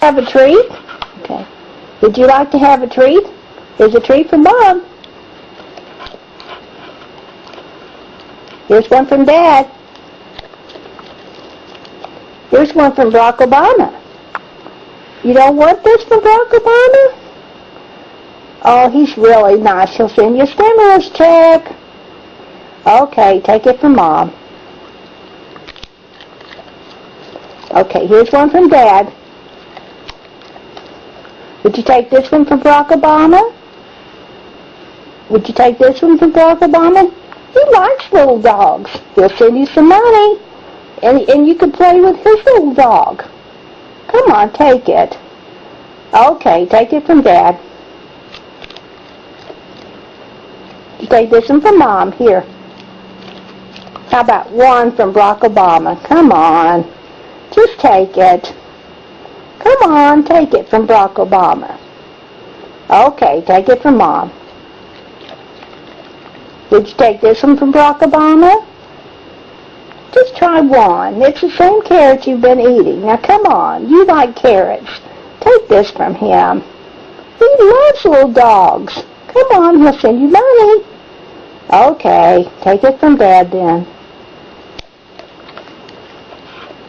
have a treat? Okay. Would you like to have a treat? Here's a treat from Mom. Here's one from Dad. Here's one from Barack Obama. You don't want this from Barack Obama? Oh, he's really nice. He'll send you a stimulus check. Okay, take it from Mom. Okay, here's one from Dad. Would you take this one from Barack Obama? Would you take this one from Barack Obama? He likes little dogs. He'll send you some money, and you can play with his little dog. Come on, take it. Okay, take it from Dad. You take this one from Mom. Here. How about one from Barack Obama? Come on. Just take it. Come on, take it from Barack Obama. Okay, take it from Mom. Would you take this one from Barack Obama? Just try one. It's the same carrots you've been eating. Now come on, you like carrots. Take this from him. He loves little dogs. Come on, he'll send you money. Okay, take it from Dad then.